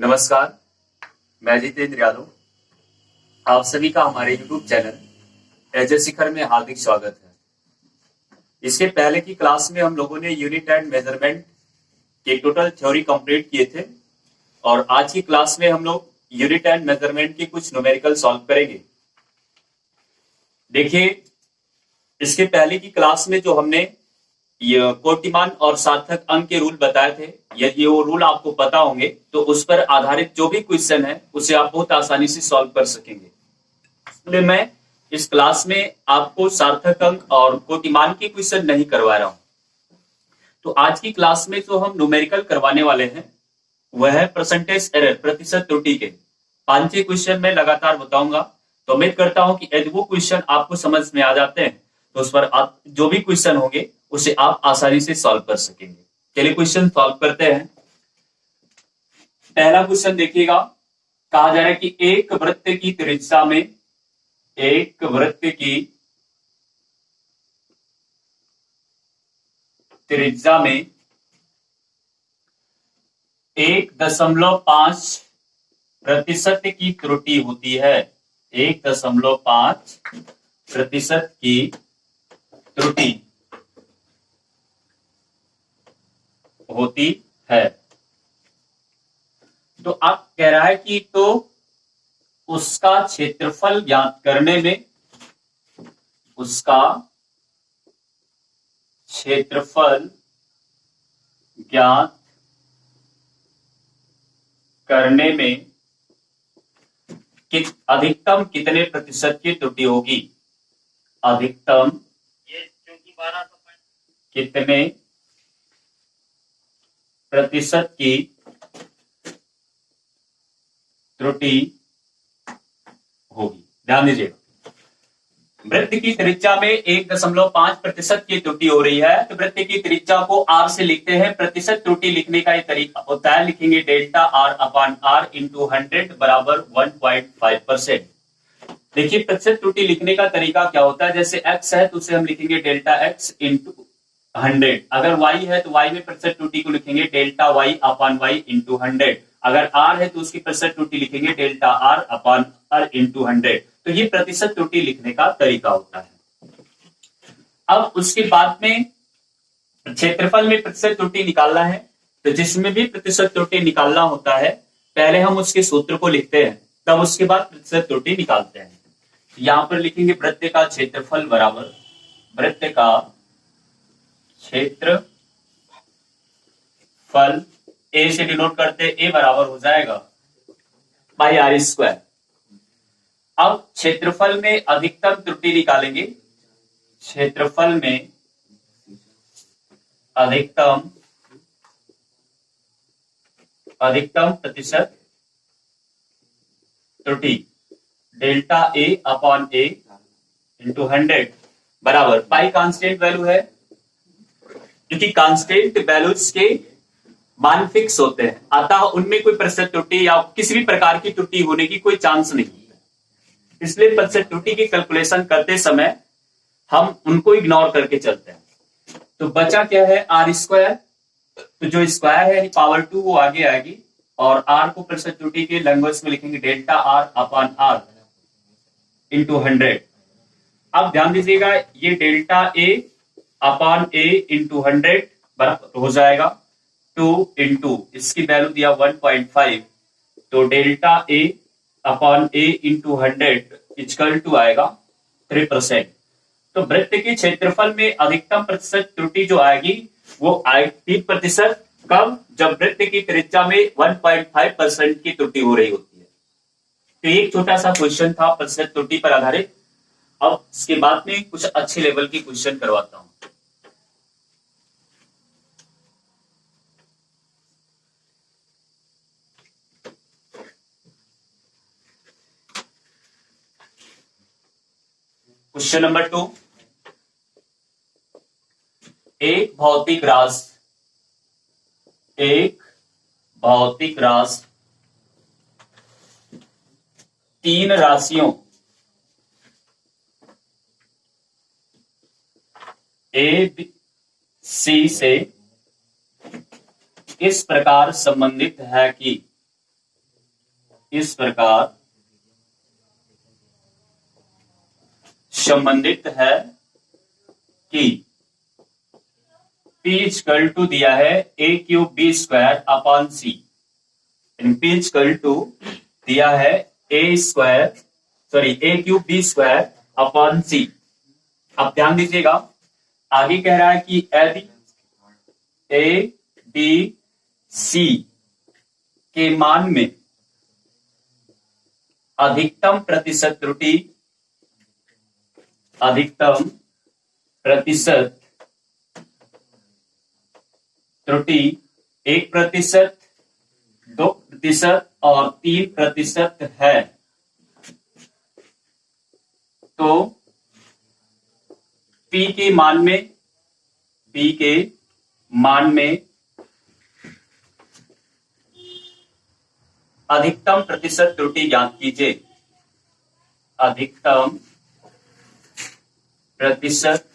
नमस्कार, मैं जितेंद्र यादव। आप सभी का हमारे YouTube चैनल एजे शिखर में हार्दिक स्वागत है। इसके पहले की क्लास में हम लोगों ने यूनिट एंड मेजरमेंट के टोटल थ्योरी कंप्लीट किए थे और आज की क्लास में हम लोग यूनिट एंड मेजरमेंट के कुछ न्यूमेरिकल सॉल्व करेंगे। देखिए, इसके पहले की क्लास में जो हमने ये कोटिमान और सार्थक अंक के रूल बताए थे, यदि वो रूल आपको पता होंगे तो उस पर आधारित जो भी क्वेश्चन है उसे आप बहुत आसानी से सॉल्व कर सकेंगे। इसलिए मैं इस क्लास में आपको सार्थक अंक और कोटिमान के क्वेश्चन नहीं करवा रहा हूं। तो आज की क्लास में जो हम न्यूमेरिकल करवाने वाले हैं वह है परसेंटेज एरर, प्रतिशत त्रुटि के 5-6 क्वेश्चन मैं लगातार बताऊंगा। तो उम्मीद करता हूं कि यदि वो क्वेश्चन आपको समझ में आ जाते हैं तो उस पर आप जो भी क्वेश्चन होंगे उसे आप आसानी से सॉल्व कर सकेंगे। चलिए क्वेश्चन सॉल्व करते हैं। पहला क्वेश्चन देखिएगा, कहा जा रहा है कि एक वृत्त की त्रिज्या में 1.5 प्रतिशत की त्रुटि होती है। 1.5 प्रतिशत की त्रुटि होती है। तो आप कह रहा है कि तो उसका क्षेत्रफल ज्ञात करने में अधिकतम कितने प्रतिशत की त्रुटि होगी। अधिकतम कितने प्रतिशत की त्रुटि होगी। ध्यान दीजिएगा, वृत्त की त्रिज्या में 1.5 प्रतिशत की त्रुटि हो रही है तो वृत्त की त्रिज्या को आर से लिखते हैं। प्रतिशत त्रुटि लिखने का एक तरीका होता है, लिखेंगे delta R upon R into 100 बराबर 1.5%। देखिए, प्रतिशत त्रुटि लिखने का तरीका क्या होता है, जैसे x है तो उसे हम लिखेंगे डेल्टा x इंटू 100। अगर y है तो y में प्रतिशत त्रुटि को लिखेंगे delta y upon y into 100। अगर r है तो उसकी प्रतिशत त्रुटि लिखेंगे delta r upon r into 100। तो ये प्रतिशत त्रुटि लिखने का तरीका होता है। अब उसके बाद में क्षेत्रफल में प्रतिशत त्रुटि निकालना है, तो जिसमें भी प्रतिशत त्रुटि निकालना होता है पहले हम उसके सूत्र को लिखते हैं, तब उसके बाद प्रतिशत त्रुटि निकालते हैं। यहां पर लिखेंगे वृत्त का क्षेत्रफल बराबर वृत्त का क्षेत्रफल, ए से डिनोट करते, ए बराबर हो जाएगा पाई आर स्क्वायर। अब क्षेत्रफल में अधिकतम त्रुटि निकालेंगे। क्षेत्रफल में अधिकतम प्रतिशत त्रुटि delta A upon A into 100 बराबर पाई कांस्टेंट वैल्यू है, क्योंकि कांस्टेंट वैल्यूज के मान फिक्स होते हैं, अतः उनमें कोई प्रतिशत त्रुटि या किसी भी प्रकार की त्रुटि होने की कोई चांस नहीं। इसलिए प्रतिशत त्रुटि की कैलकुलेशन करते समय हम उनको इग्नोर करके चलते हैं। तो बचा क्या है, आर स्क्वायर। तो जो स्क्वायर है पावर 2 वो आगे आएगी और आर को प्रतिशत त्रुटि के लैंग्वेज में लिखेंगे delta R upon R into 100। अब ध्यान दीजिएगा, ये delta A upon A into 100 बराबर हो जाएगा 2 इंटू इसकी वैल्यू दिया 1.5, तो delta A upon A into 100 equal to आएगा 3%। तो वृत्त के क्षेत्रफल में अधिकतम प्रतिशत त्रुटि जो आएगी वो आएगी 3%। कब, जब वृत्त की त्रिज्या में 1.5% की त्रुटि हो रही होती है। तो एक छोटा सा क्वेश्चन था प्रतिशत त्रुटि पर आधारित। अब इसके बाद में कुछ अच्छे लेवल की क्वेश्चन करवाता हूं। क्वेश्चन नंबर 2, एक भौतिक राशि 3 राशियों ए सी से इस प्रकार संबंधित है कि इस प्रकार संबंधित है कि P इक्वल टू दिया है A cube B square upon C. P equal to दिया है A cube B square upon C. अब ध्यान दीजिएगा, आगे कह रहा है कि यदि ए बी सी के मान में अधिकतम प्रतिशत त्रुटि 1%, 2% और 3% है, तो P के मान में अधिकतम प्रतिशत त्रुटि ज्ञात कीजिए। अधिकतम प्रतिशत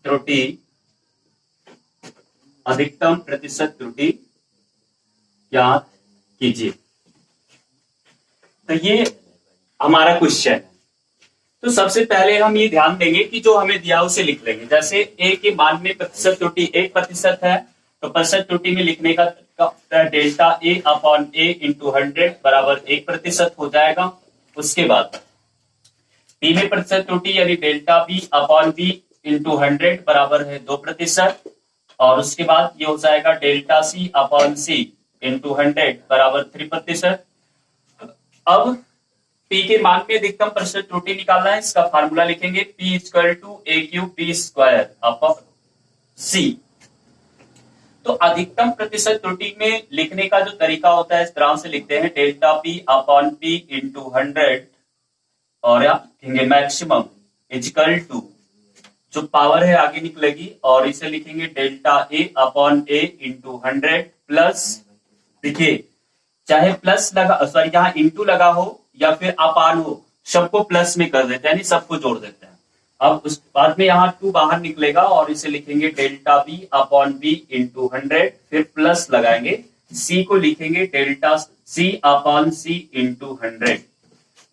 त्रुटि ज्ञात कीजिए। तो ये हमारा क्वेश्चन है। तो सबसे पहले हम ये ध्यान देंगे कि जो हमें दिया उसे लिख लेंगे। जैसे ए के मान में प्रतिशत त्रुटि 1% है, तो प्रतिशत त्रुटि में लिखने का delta A upon A into 100 बराबर 1% हो जाएगा। उसके बाद बी में प्रतिशत त्रुटि यानी delta B upon B into 100 बराबर है 2%। और उसके बाद ये हो जाएगा delta C upon C into 100 बराबर 3%। अब P के मान में अधिकतम प्रतिशत त्रुटि निकालना है, इसका फार्मूला लिखेंगे P equal to A cube B square upon C. तो अधिकतम प्रतिशत त्रुटि में लिखने का जो तरीका होता है इस तरह से लिखते हैं, delta P upon P into 100 और या लिखेंगे मैक्सिमम इक्वल टू जो पावर है आगे निकलेगी और इसे लिखेंगे delta A upon A into 100 plus, देखिए चाहे प्लस लगा सॉरी यहाँ इंटू लगा हो या फिर अपान हो, सबको प्लस में कर देते हैं यानी सबको जोड़ देते हैं। अब उस बाद में यहाँ 2 बाहर निकलेगा और इसे लिखेंगे delta B upon B into 100, फिर प्लस लगाएंगे, सी को लिखेंगे delta C upon C into 100।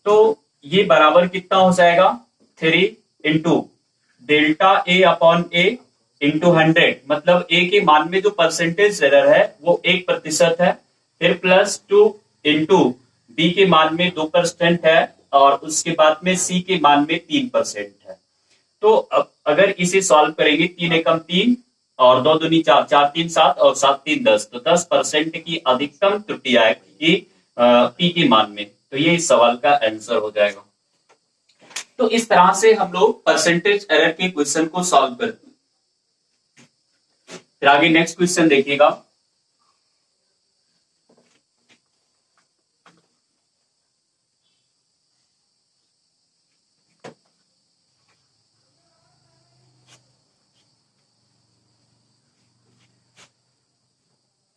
तो ये बराबर कितना हो जाएगा 3 into delta A upon A into 100, मतलब ए के मान में जो परसेंटेज एरर है वो 1% है, फिर प्लस 2 इंटू बी के मान में 2% है और उसके बाद में सी के मान में 3% है। तो अब अगर इसे सॉल्व करेंगे 3 एकम 3 और 2 दूनी 4, 4 3 7 और 7 3 10, तो 10% की अधिकतम त्रुटि आएगी पी के मान में। तो ये इस सवाल का आंसर हो जाएगा। तो इस तरह से हम लोग परसेंटेज एरर के क्वेश्चन को सॉल्व करते हैं। फिर आगे नेक्स्ट क्वेश्चन देखिएगा।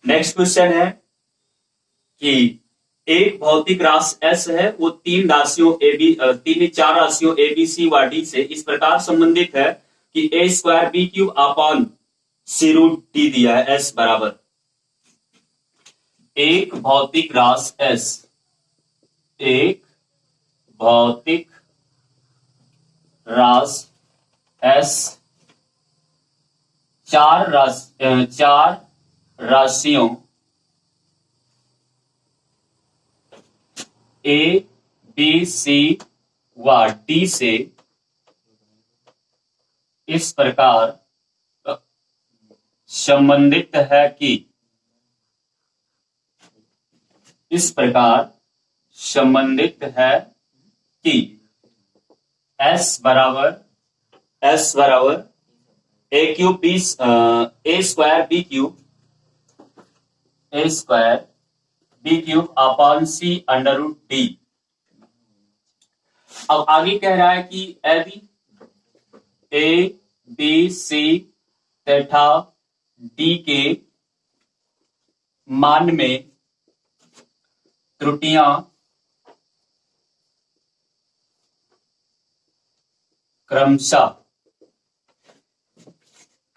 नेक्स्ट क्वेश्चन है कि एक भौतिक राशि एस है, वो 4 राशियों ए बी सी व डी से इस प्रकार संबंधित है कि ए स्क्वायर बी क्यूब अपॉन सी रूट डी दिया है। एस बराबर एक भौतिक राशि एस, एक भौतिक राशि एस 4 राशियों ए बी सी व डी से इस प्रकार संबंधित है कि एस बराबर ए क्यूब बी ए स्क्वायर बी क्यूब अपॉन सी अंडर रूट डी। अब आगे कह रहा है कि यदि ए बी सी तथा डी के मान में त्रुटियां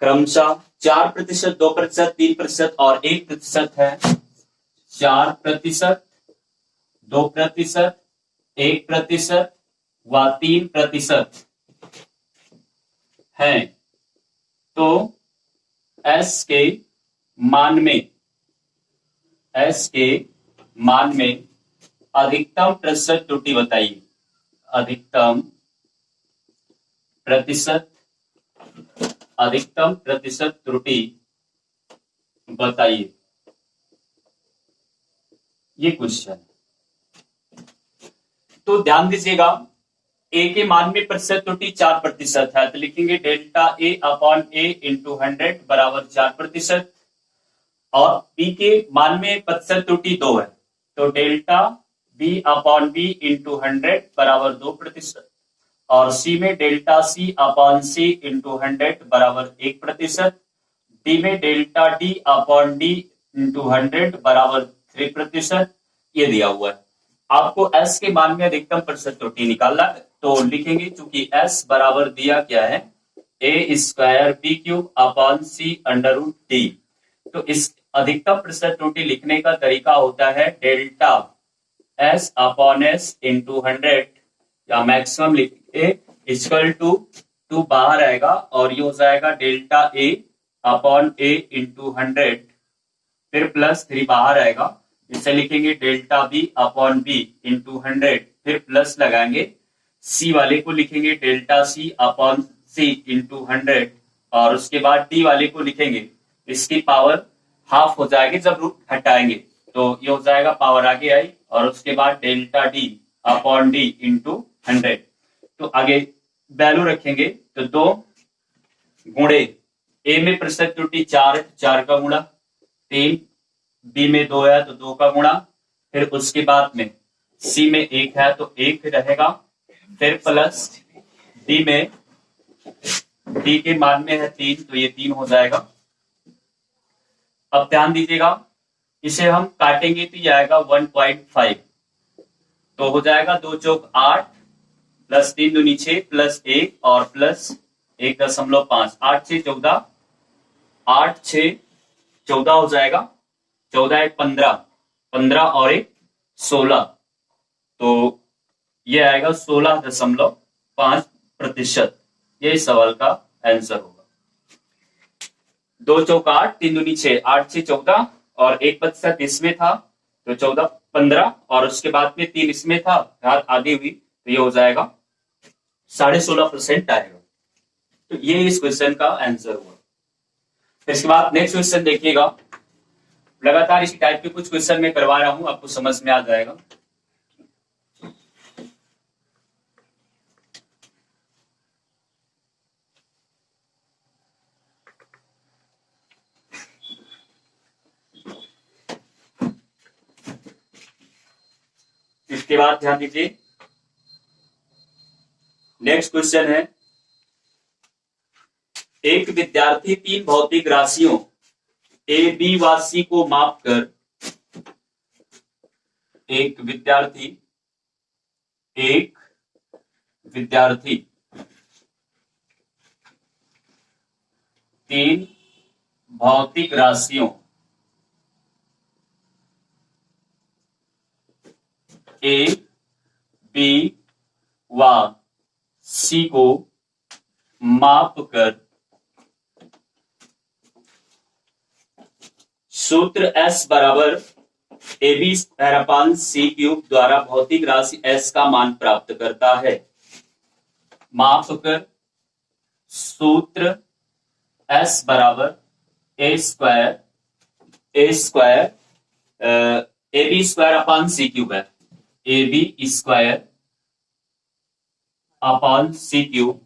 क्रमशः 4%, 2%, 3% और 1% है। 4%, 2%, 1% व 3% है। तो S के मान में अधिकतम प्रतिशत त्रुटि बताइए। अधिकतम प्रतिशत त्रुटि बताइए, ये क्वेश्चन। तो ध्यान दीजिएगा, ए के मान में प्रतिशत त्रुटि 4% है, तो लिखेंगे delta A upon A into 100 बराबर 4%। और बी के मान में प्रतिशत त्रुटि 2 है, तो delta B upon B into 100 बराबर 2%। और सी में delta C upon C into 100 बराबर 1%। डी में delta D upon D into 100 बराबर 3%। ये दिया हुआ है। आपको एस के मान में अधिकतम प्रतिशत त्रुटि निकालना है, तो लिखेंगे चूंकि एस बराबर दिया क्या है, ए स्क्वायर बी क्यूब अपॉन सी अंडर रूट डी। तो इस अधिकतम प्रतिशत त्रुटि लिखने का तरीका होता है delta S upon S into 100 या मैक्सिमम लिखे इक्वल टू बाहर आएगा और ये हो जाएगा delta A upon A into 100, फिर प्लस 3 बाहर आएगा, इसे लिखेंगे delta B upon B into 100, फिर प्लस लगाएंगे। सी वाले को लिखेंगे delta C upon C into 100 और उसके बाद डी वाले को लिखेंगे, इसकी पावर हाफ हो जाएगी जब रूट हटाएंगे, तो ये हो जाएगा पावर आगे आई और उसके बाद delta D upon D into 100। तो आगे वैल्यू रखेंगे, तो 2 गुणे ए में प्रतिशत त्रुटि 4 है, 4 का गुणा, 3 बी में 2 है तो 2 का गुणा, फिर उसके बाद में सी में 1 है तो 1 रहेगा, फिर प्लस डी में डी के मान में है 3 तो ये 3 हो जाएगा। अब ध्यान दीजिएगा, इसे हम काटेंगे तो ये आएगा 1.5, तो हो जाएगा 2 चौक 8 प्लस 3 दूनी 6 प्लस 1 और प्लस 1.5, 8 6 14, 8 6 14 हो जाएगा, 14 1 15, 15 और 1 16, तो ये आएगा 16.5%। ये सवाल का आंसर होगा। 2 चौक 8, 3 दूनी 6, 8 6 14 और 1% इसमें था तो 14 15 और उसके बाद में 3 इसमें था, घात आधी हुई तो ये हो जाएगा 16.5% आएगा। तो ये इस क्वेश्चन का आंसर हुआ। फिर इसके बाद नेक्स्ट क्वेश्चन देखिएगा, लगातार इसी टाइप के कुछ क्वेश्चन मैं करवा रहा हूं, आपको समझ में आ जाएगा। इसके बाद ध्यान दीजिए, नेक्स्ट क्वेश्चन है, एक विद्यार्थी 3 भौतिक राशियों ए बी व सी को मापकर एक विद्यार्थी 3 भौतिक राशियों ए बी व सी को मापकर सूत्र S बराबर A B square upon C cube द्वारा भौतिक राशि S का मान प्राप्त करता है। मापकर सूत्र S बराबर A square A B square upon C cube है, A B square upon C cube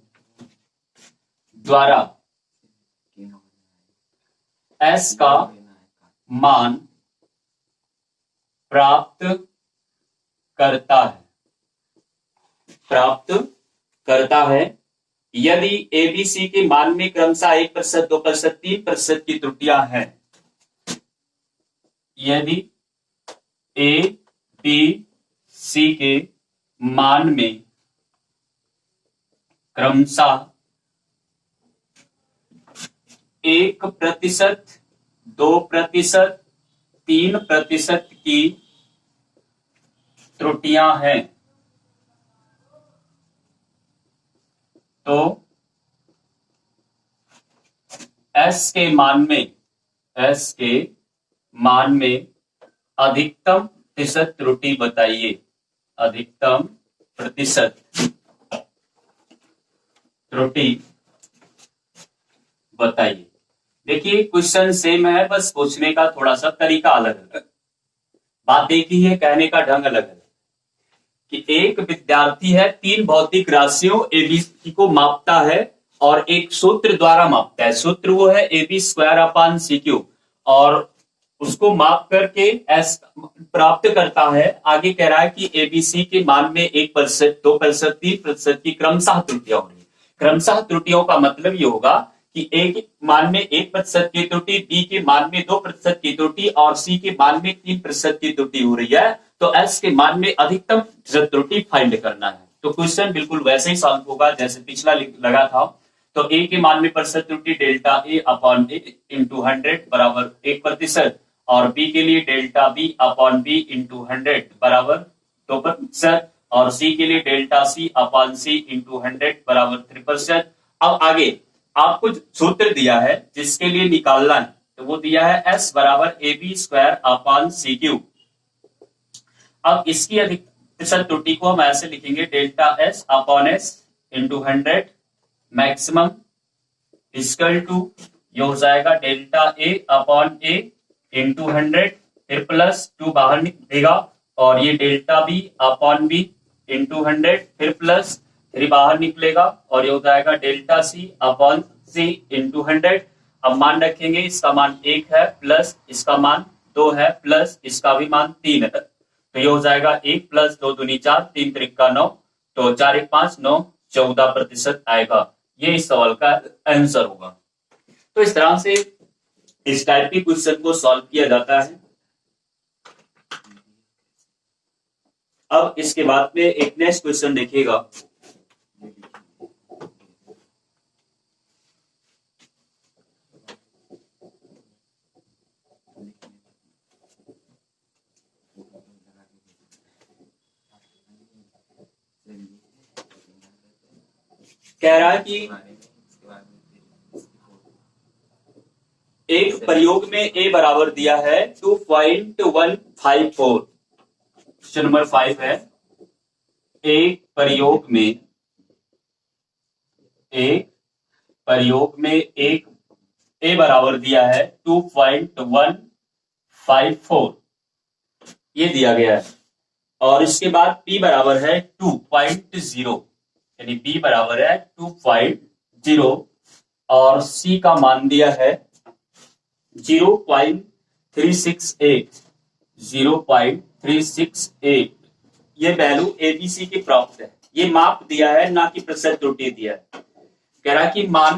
द्वारा S का मान प्राप्त करता है यदि एबीसी के मान में क्रमशः 1%, 2%, 3% की त्रुटियां हैं। यदि ए बी सी के मान में क्रमशः 1%, 2%, 3% की त्रुटियां हैं, तो S के मान में अधिकतम प्रतिशत त्रुटि बताइए। अधिकतम प्रतिशत त्रुटि बताइए। देखिए क्वेश्चन सेम है, बस पूछने का थोड़ा सा तरीका अलग है। बात एक ही है, कहने का ढंग अलग है कि एक विद्यार्थी है, 3 भौतिक राशियों एबीसी को मापता है और एक सूत्र द्वारा मापता है। सूत्र वो है AB² और उसको माप करके एस प्राप्त करता है। आगे कह रहा है कि एबीसी के मान में 1%, 2%, 3% की क्रमशः त्रुटियां हो रही है। क्रमशः त्रुटियों का मतलब ये होगा कि ए के मान में 1% की त्रुटि, बी के मान में 2% की त्रुटि और सी के मान में 3% की त्रुटि हो रही है। तो एस के मान में अधिकतम त्रुटि फाइंड करना है। तो क्वेश्चन बिल्कुल वैसे ही सॉल्व होगा जैसे पिछला लगा था। तो ए के मान में प्रतिशत त्रुटि delta A upon A into 100 बराबर 1% और बी के लिए delta B upon B into 100 बराबर 2% और सी के लिए delta C upon C into 100 बराबर 3%। अब आगे आपको सूत्र दिया है जिसके लिए निकालना है, तो वो दिया है एस बराबर AB² अपॉन सी क्यूब। अब इसकी अधिक प्रतिशत त्रुटि को हम ऐसे लिखेंगे delta S upon S into 100 maximum equal to ये हो जाएगा delta A upon A into 100 फिर प्लस 2 बाहर निकलेगा और ये delta B upon B into 100 फिर प्लस 3 बाहर निकलेगा और ये हो जाएगा delta C upon C into 100। अब मान रखेंगे, इसका मान 1 है प्लस इसका मान 2 है प्लस इसका भी मान 3 है। तो ये हो जाएगा 1 प्लस 2 दूनी 4, 3 त्रिका 9, तो 4 1 5 9 14% आएगा। ये इस सवाल का आंसर होगा। तो इस तरह से इस टाइप के क्वेश्चन को सॉल्व किया जाता है। अब इसके बाद में एक नेक्स्ट क्वेश्चन देखिएगा। कह रहा है कि एक प्रयोग में ए बराबर दिया है 2.154। क्वेश्चन नंबर 5 है, एक प्रयोग में एक ए बराबर दिया है 2.154 ये दिया गया है और इसके बाद पी बराबर है 2.0 यानी बी बराबर है 2.0 और सी का मान दिया है 0.368 ये वैल्यू एबीसी की प्राप्त है। ये माप दिया है ना कि प्रतिशत त्रुटि दिया है। कह रहा कि मान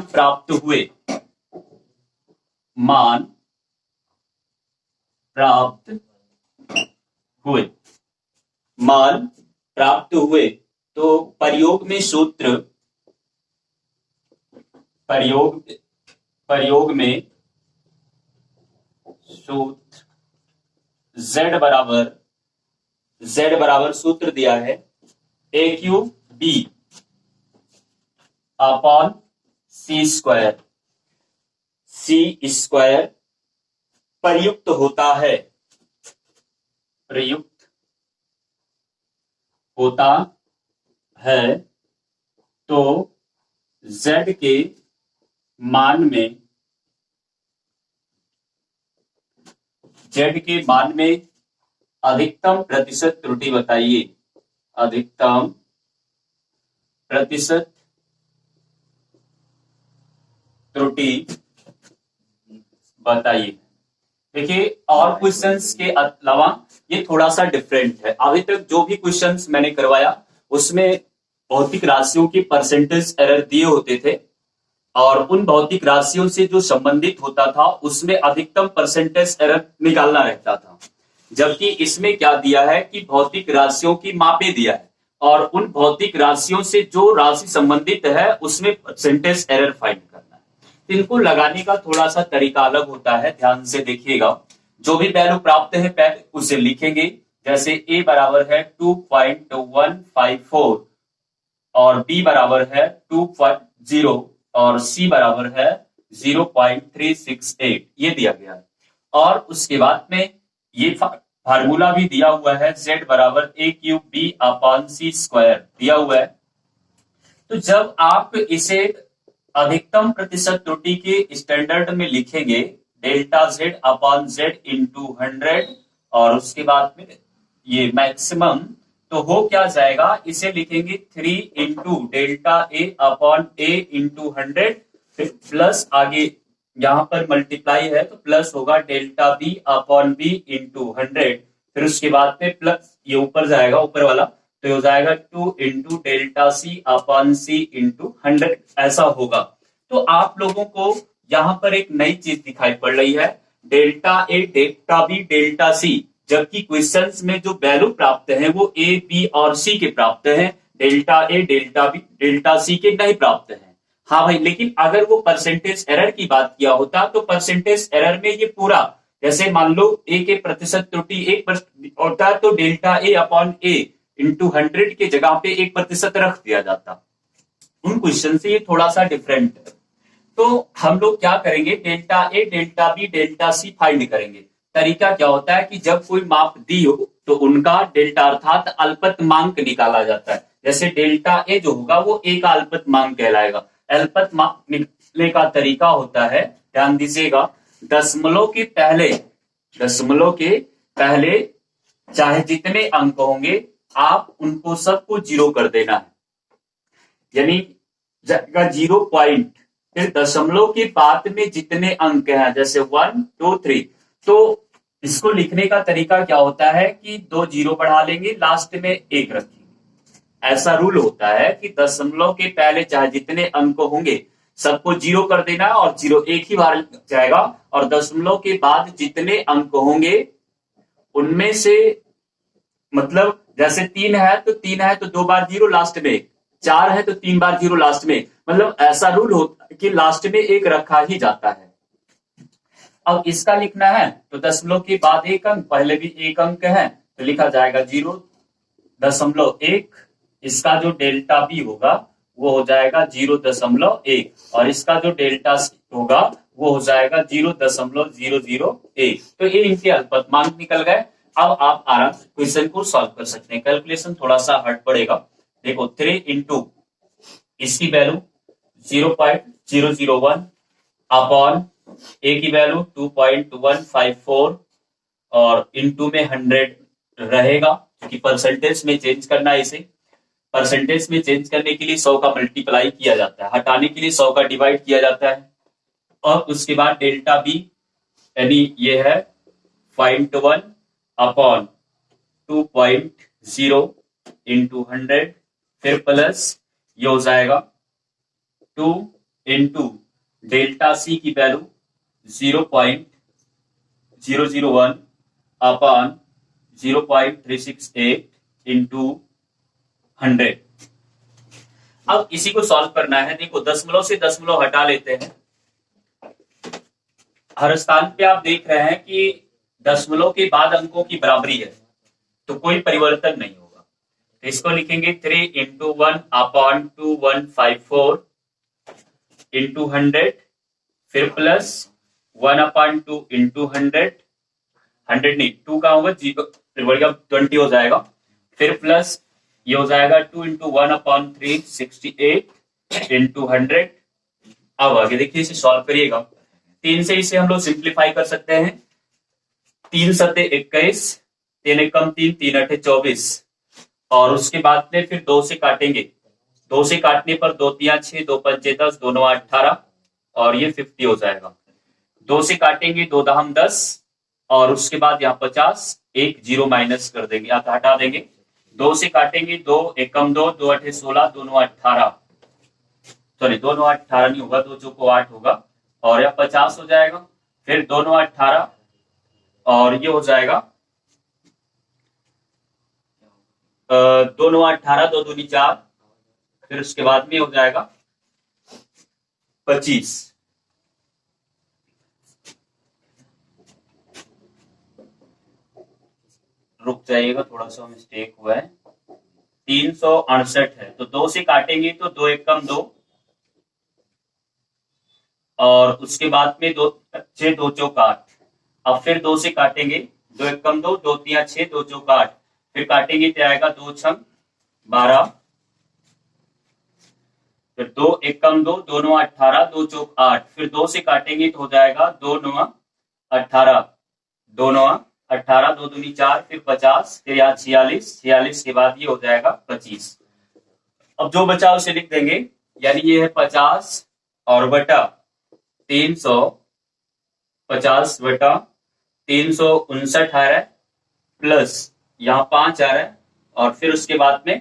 प्राप्त हुए तो प्रयोग में सूत्र Z बराबर सूत्र दिया है AQB अपॉन C स्क्वायर प्रयुक्त होता है तो Z के मान में अधिकतम प्रतिशत त्रुटि बताइए। अधिकतम प्रतिशत त्रुटि बताइए। देखिए और क्वेश्चंस के अलावा ये थोड़ा सा डिफरेंट है। अभी तक जो भी क्वेश्चंस मैंने करवाया उसमें भौतिक राशियों की परसेंटेज एरर दिए होते थे और उन भौतिक राशियों से जो संबंधित होता था उसमें अधिकतम परसेंटेज एरर निकालना रहता था। जबकि इसमें क्या दिया है कि भौतिक राशियों की मापे दिया है और उन भौतिक राशियों से जो राशि संबंधित है उसमें परसेंटेज एरर फाइंड करना है। तो इनको लगाने का थोड़ा सा तरीका अलग होता है, ध्यान से देखिएगा। जो भी वैल्यू प्राप्त है पहले उसे लिखेंगे, जैसे a बराबर है 2.154 और b बराबर है 2.0 और c बराबर है 0.368, ये दिया गया है। और उसके बाद में ये फार्मूला भी दिया हुआ है, z बराबर a cube b upon c square दिया हुआ है। तो जब आप इसे अधिकतम प्रतिशत त्रुटि के स्टैंडर्ड में लिखेंगे, delta z upon z into 100 और उसके बाद में ये मैक्सिमम, तो हो क्या जाएगा, इसे लिखेंगे 3 into delta a upon a into 100, फिर प्लस आगे यहां पर मल्टीप्लाई है तो प्लस होगा delta b upon b into 100, फिर उसके बाद में प्लस ये ऊपर जाएगा ऊपर वाला, तो ये हो जाएगा 2 into delta c upon c into 100, ऐसा होगा। तो आप लोगों को यहां पर एक नई चीज दिखाई पड़ रही है, delta a delta b delta c, जबकि क्वेश्चंस में जो वैल्यू प्राप्त है वो a b और c के प्राप्त है, delta a delta b delta c के नहीं प्राप्त है। हाँ भाई, लेकिन अगर वो परसेंटेज एरर की बात किया होता तो परसेंटेज एरर में ये पूरा, जैसे मान लो a के प्रतिशत त्रुटि 1% होता तो delta a upon a into 100 के जगह पे 1% रख दिया जाता। उन क्वेश्चन से ये थोड़ा सा डिफरेंट है। तो हम लोग क्या करेंगे, delta A delta B delta C find करेंगे। तरीका क्या होता है कि जब कोई माप दी हो तो उनका डेल्टा अर्थात अल्पतमांक निकाला जाता है। जैसे डेल्टा ए जो होगा वो ए का अल्पतमांक कहलाएगा। अल्पतमांक निकालने का तरीका होता है, ध्यान दीजिएगा, दशमलव के पहले चाहे जितने अंक होंगे आप उनको सबको 0 कर देना है, यानी जाएगा 0 पॉइंट, फिर दशमलव के बाद में जितने अंक हैं जैसे 1 2 3, तो इसको लिखने का तरीका क्या होता है कि 2 0 बढ़ा लेंगे, लास्ट में 1 रखेंगे। ऐसा रूल होता है कि दशमलव के पहले चाहे जितने अंक होंगे सबको 0 कर देना और 0 एक ही बार जाएगा, और दशमलव के बाद जितने अंक होंगे उनमें से, मतलब जैसे 3 है तो 2 बार 0 लास्ट में, 4 है तो 3 बार 0 लास्ट में, मतलब ऐसा रूल होता है कि लास्ट में 1 रखा ही जाता है। अब इसका लिखना है तो दशमलव के बाद 1 अंक, पहले भी 1 अंक है तो लिखा जाएगा 0.1, इसका जो डेल्टा बी होगा वो हो जाएगा 0.1, और इसका जो डेल्टा सी होगा वो हो जाएगा 0.001। तो ये इनके अल्पतमांक निकल गए। अब आप आराम से क्वेश्चन को सॉल्व कर सकते हैं। कैलकुलेशन थोड़ा सा हार्ड पड़ेगा। देखो 3 इंटू इसकी वैल्यू 0.001 अपॉन ए की वैल्यू 2.154 और इंटू में 100 रहेगा, क्योंकि परसेंटेज में चेंज करना है। इसे परसेंटेज में चेंज करने के लिए 100 का मल्टीप्लाई किया जाता है, हटाने के लिए 100 का डिवाइड किया जाता है। और उसके बाद डेल्टा बी यानी ये है 0.1 अपॉन 2.0 इंटू 100, फिर प्लस ये हो जाएगा 2 इंटू डेल्टा सी की वैल्यू 0.001 अपॉन 0.368 इंटू 100। अब इसी को सॉल्व करना है। देखो दशमलव से दशमलव हटा लेते हैं। हर स्थान पे आप देख रहे हैं कि दशमलव के बाद अंकों की बराबरी है, तो कोई परिवर्तन नहीं होगा। तो इसको लिखेंगे 3 इंटू 1 अपॉन 2154 इंटू 100, फिर प्लस 1 अपॉन 2 इंटू 100 नहीं 2 का होगा 0, फिर बढ़िया 20 हो जाएगा, फिर प्लस ये हो जाएगा 2 इंटू 1 अपॉन 368 इंटू 100। अब आगे देखिए, इसे सॉल्व करिएगा। 3 से इसे हम लोग सिंप्लीफाई कर सकते हैं। 3 सते 21, 3 एकम 3, 3 अठे 24, और उसके बाद में फिर 2 से काटेंगे। 2 से काटने पर 2 तिया 6, 2 पंचे 10, 2 नौ 18, और ये 50 हो जाएगा। 2 से काटेंगे 2 दहम 10, और उसके बाद यहाँ 50, 1 0 माइनस कर देंगे, यहाँ हटा देंगे। 2 से काटेंगे 2 एकम 2, 2 अठे 16, 2 नौ 18, सॉरी 2 नौ 18 नहीं होगा, 2 चौको 8 होगा, और यह 50 हो जाएगा। फिर 2 नौ 18, और ये हो जाएगा 2 नौ 18, 2 दूनी 4, फिर उसके बाद में हो जाएगा 25, जाइएगा, थोड़ा सा मिस्टेक हुआ है, 368 है। तो 2 से काटेंगे तो 2 एकम 2, और उसके बाद में 2 6 2 चौक 8। अब फिर 2 से काटेंगे, 2 एकम 2, 2 3 6, 2 चौक 8। फिर काटेंगे तो आएगा 2 छंग 12, फिर 2 एकम 2, 2 9 18, 2 चौक 8। फिर 2 से काटेंगे तो हो जाएगा 2 9 18, 2 9 18, 2 दूनी 4, फिर 50, फिर यहाँ 46, 46 के बाद ये हो जाएगा 25। अब जो बचा उसे लिख देंगे, यानी ये है 50 और बटा 350 बटा 359 आ रहा है, प्लस यहाँ 5 आ रहा है, और फिर उसके बाद में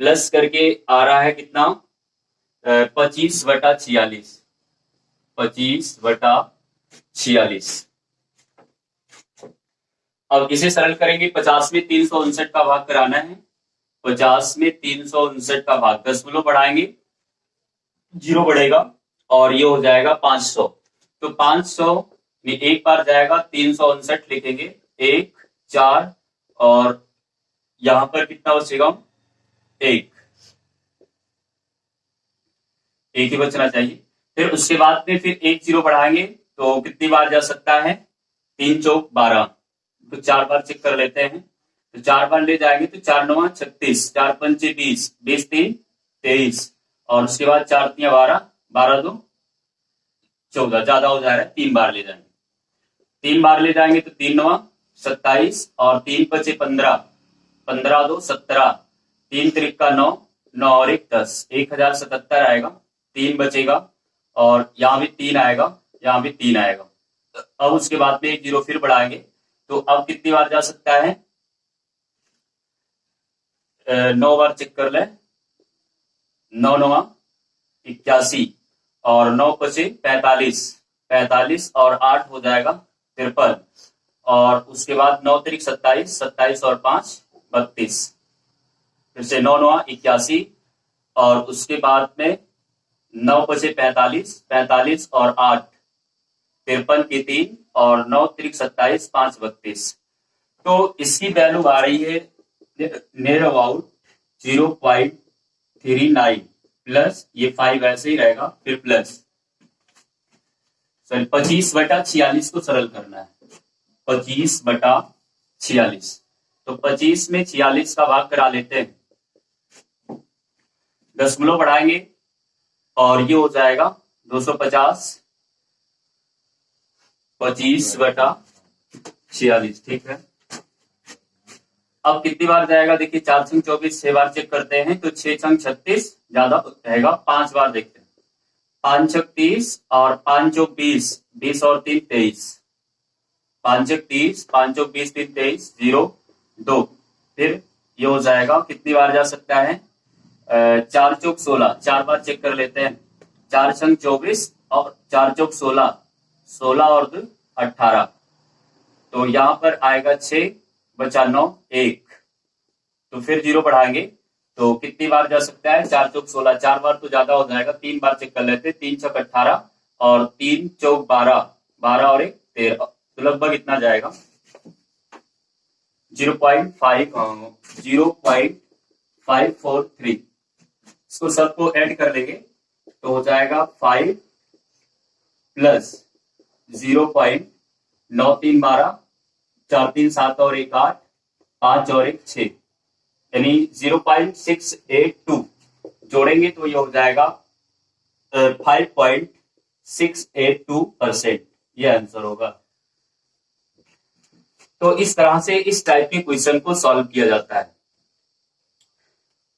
प्लस करके आ रहा है कितना, 25 बटा 46, 25 बटा 46। अब इसे सरल करेंगे, 50 में 359 का भाग कराना है, 50 में 359 का भाग, दशमलव बढ़ाएंगे, 0 बढ़ेगा, और ये हो जाएगा 500। तो 500 में एक बार जाएगा, 359 लिखेंगे, 1 4, और यहां पर कितना बचेगा, 1 ही बचना चाहिए। फिर उसके बाद में फिर 1 0 बढ़ाएंगे तो कितनी बार जा सकता है, 3 चौक 12, तो 4 बार चेक कर लेते हैं। तो 4 बार ले जाएंगे तो 4 9 36, 4 पंचे 20, 20 3 23, और उसके बाद 4 3 12, 12 2 14, ज्यादा हो जा रहा है, 3 बार ले जाएंगे। 3 बार ले जाएंगे तो 3 9 27, और 3 पचे 15, 15 2 17, 3 त्रिका 9, 9 और 1 10, 1077 आएगा, 3 बचेगा, और यहाँ भी 3 आएगा, यहाँ भी 3 आएगा। अब उसके बाद में 1 0 फिर बढ़ाएंगे, तो अब कितनी बार जा सकता है, 9 बार चेक कर ले, 9 9 81, और 9 पचे 45, 45 और 8 हो जाएगा 53, और उसके बाद 9 त्रिक 27, 27 और 5 32, फिर से 9 9 81, और उसके बाद में 9 पचे 45, 45 और 8 53 की 3, और 9 त्रिक 27, 5 32। तो इसकी वैल्यू आ रही है नियर अबाउट 0.39, प्लस ये 5 ऐसे ही रहेगा, फिर प्लस 25 बटा 46 को सरल करना है, 25 बटा 46। तो 25 में 46 का भाग करा लेते हैं, दशमलव बढ़ाएंगे, और ये हो जाएगा 250, 25 बटा 46, ठीक है। अब कितनी बार जाएगा, देखिए 4 छंग 24, 6 बार चेक करते हैं, तो 6 छंग 36 ज्यादा रहेगा, 5 बार देखते हैं, 5 छक 30, और 5 चौक 20, 20 और 3 23, 5 छक 30, 5 चौक 20 3 23, 0 2, फिर ये हो जाएगा, कितनी बार जा सकता है, 4 चौक 16, 4 बार चेक कर लेते हैं, 4 छंग 24, और 4 चौक 16, 16 और 2 18, तो यहां पर आएगा 6 बचा 9 1, तो फिर 0 बढ़ाएंगे, तो कितनी बार जा सकता है, 4 चौक 16, 4 बार तो ज्यादा हो जाएगा, 3 बार चेक कर लेते हैं, 3 छक 18, और 3 चौक 12, 12 और 1 13, तो लगभग इतना जाएगा, 0.543। इसको सबको ऐड कर लेंगे तो हो जाएगा 5 प्लस 0.9 3 12, 4 3 7 और 1 8, 5 और 1 6, यानी 0.682 जोड़ेंगे तो ये हो जाएगा 5.682%, ये आंसर होगा। तो इस तरह से इस टाइप के क्वेश्चन को सॉल्व किया जाता है।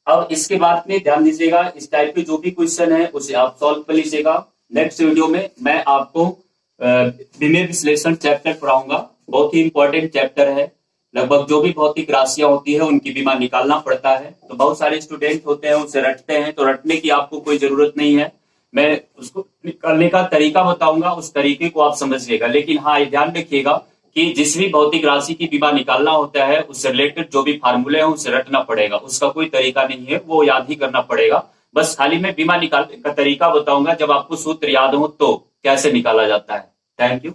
अब इसके बाद में ध्यान दीजिएगा, इस टाइप के जो भी क्वेश्चन है उसे आप सॉल्व कर लीजिएगा। नेक्स्ट वीडियो में मैं आपको विमेय विश्लेषण चैप्टर पढ़ाऊंगा, बहुत ही इंपॉर्टेंट चैप्टर है। लगभग जो भी भौतिक राशियां होती है उनकी बीमा निकालना पड़ता है, तो बहुत सारे स्टूडेंट होते हैं उसे रटते हैं, तो रटने की आपको कोई जरूरत नहीं है, मैं उसको निकालने का तरीका बताऊंगा, उस तरीके को आप समझिएगा। लेकिन हाँ, ये ध्यान रखिएगा कि जिस भी भौतिक राशि की बीमा निकालना होता है उससे रिलेटेड जो भी फार्मूले हैं उसे रटना पड़ेगा, उसका कोई तरीका नहीं है, वो याद ही करना पड़ेगा। बस खाली मैं बीमा निकालने का तरीका बताऊंगा, जब आपको सूत्र याद हो तो कैसे निकाला जाता है। Thank you.